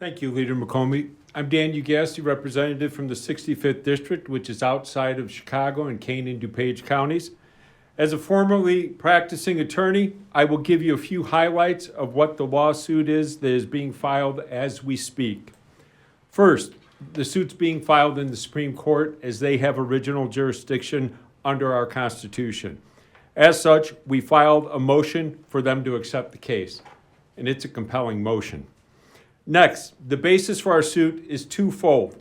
Thank you, Leader McComey. I'm Dan Ugaste, representative from the 65th District, which is outside of Chicago and Kane and DuPage counties. As a formerly practicing attorney, I will give you a few highlights of what the lawsuit is that is being filed as we speak. First, the suit's being filed in the Supreme Court as they have original jurisdiction under our Constitution. As such, we filed a motion for them to accept the case, and it's a compelling motion. Next, the basis for our suit is twofold,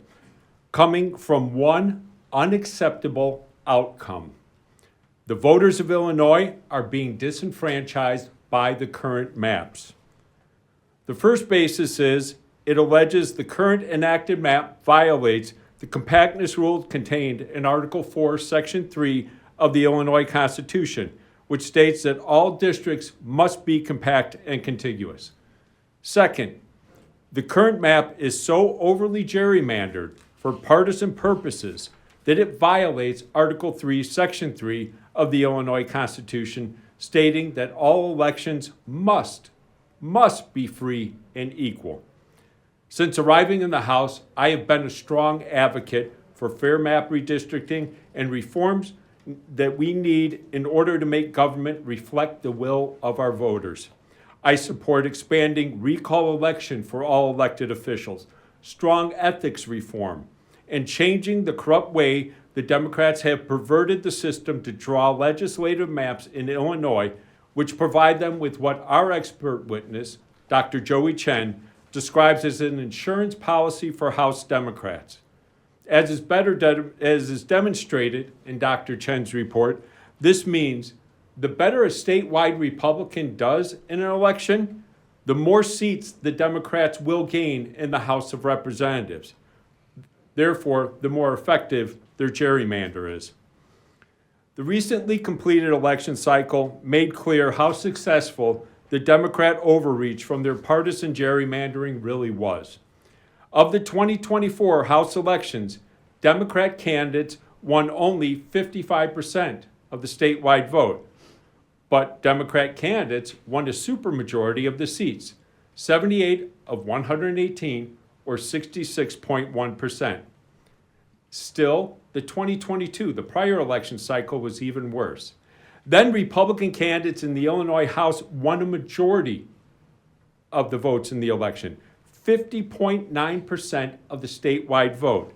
coming from one unacceptable outcome. The voters of Illinois are being disenfranchised by the current maps. The first basis is it alleges the current enacted map violates the compactness rule contained in Article 4, Section 3 of the Illinois Constitution, which states that all districts must be compact and contiguous. Second, the current map is so overly gerrymandered for partisan purposes that it violates Article 3, Section 3 of the Illinois Constitution, stating that all elections must be free and equal. Since arriving in the House, I have been a strong advocate for fair map redistricting and reforms that we need in order to make government reflect the will of our voters. I support expanding recall election for all elected officials, strong ethics reform, and changing the corrupt way the Democrats have perverted the system to draw legislative maps in Illinois, which provide them with what our expert witness, Dr. Joey Chen, describes as an insurance policy for House Democrats. As is demonstrated in Dr. Chen's report, this means the better a statewide Republican does in an election, the more seats the Democrats will gain in the House of Representatives. Therefore, the more effective their gerrymander is. The recently completed election cycle made clear how successful the Democrat overreach from their partisan gerrymandering really was. Of the 2024 House elections, Democrat candidates won only 55% of the statewide vote, but Democrat candidates won a supermajority of the seats, 78 of 118, or 66.1%. Still, the 2022, the prior election cycle, was even worse. Then Republican candidates in the Illinois House won a majority of the votes in the election, 50.9% of the statewide vote.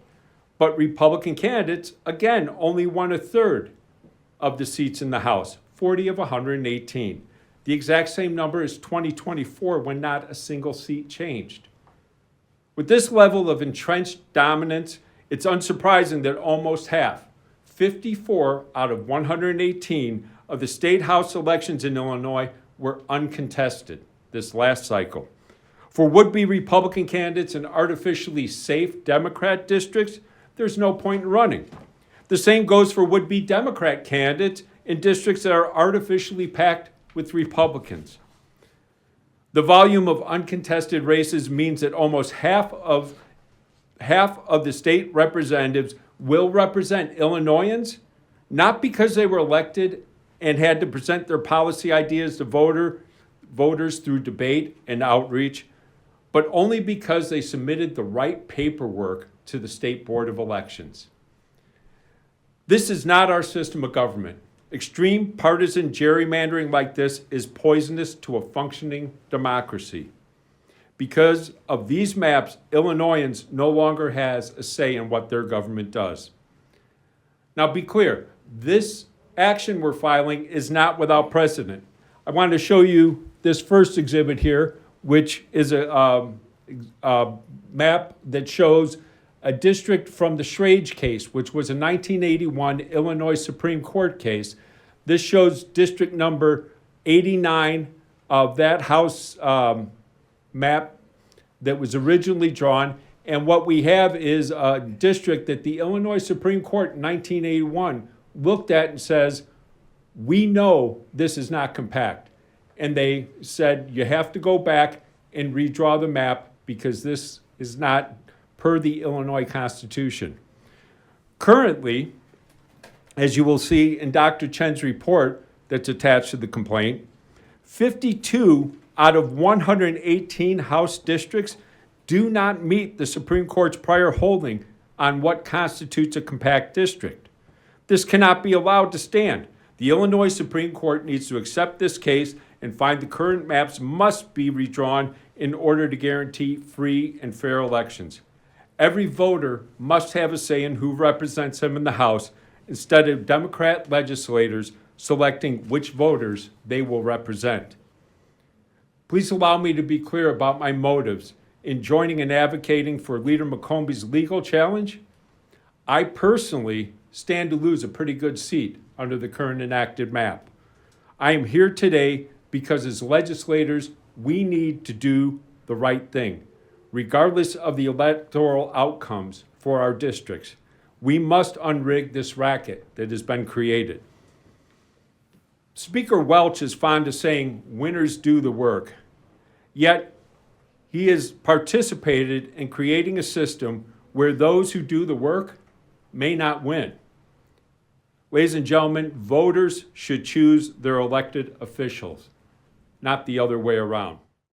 But Republican candidates, again, only won a third of the seats in the House, 40 of 118. The exact same number as 2024 when not a single seat changed. With this level of entrenched dominance, it's unsurprising that almost half, 54 out of 118 of the state House elections in Illinois were uncontested this last cycle. For would-be Republican candidates in artificially safe Democrat districts, there's no point in running. The same goes for would-be Democrat candidates in districts that are artificially packed with Republicans. The volume of uncontested races means that almost half of the state representatives will represent Illinoisans, not because they were elected and had to present their policy ideas to voters through debate and outreach, but only because they submitted the right paperwork to the State Board of Elections. This is not our system of government. Extreme partisan gerrymandering like this is poisonous to a functioning democracy. Because of these maps, Illinoisans no longer has a say in what their government does. Now be clear, this action we're filing is not without precedent. I wanted to show you this first exhibit here, which is a map that shows a district from the Schrage case, which was a 1981 Illinois Supreme Court case. This shows district number 89 of that House map that was originally drawn. And what we have is a district that the Illinois Supreme Court in 1981 looked at and says, we know this is not compact. And they said, you have to go back and redraw the map because this is not per the Illinois Constitution. Currently, as you will see in Dr. Chen's report that's attached to the complaint, 52 out of 118 House districts do not meet the Supreme Court's prior holding on what constitutes a compact district. This cannot be allowed to stand. The Illinois Supreme Court needs to accept this case and find the current maps must be redrawn in order to guarantee free and fair elections. Every voter must have a say in who represents him in the House instead of Democrat legislators selecting which voters they will represent. Please allow me to be clear about my motives in joining and advocating for Leader McCombie's legal challenge. I personally stand to lose a pretty good seat under the current enacted map. I am here today because as legislators, we need to do the right thing, regardless of the electoral outcomes for our districts. We must unrig this racket that has been created. Speaker Welch is fond of saying, winners do the work. Yet, he has participated in creating a system where those who do the work may not win. Ladies and gentlemen, voters should choose their elected officials, not the other way around.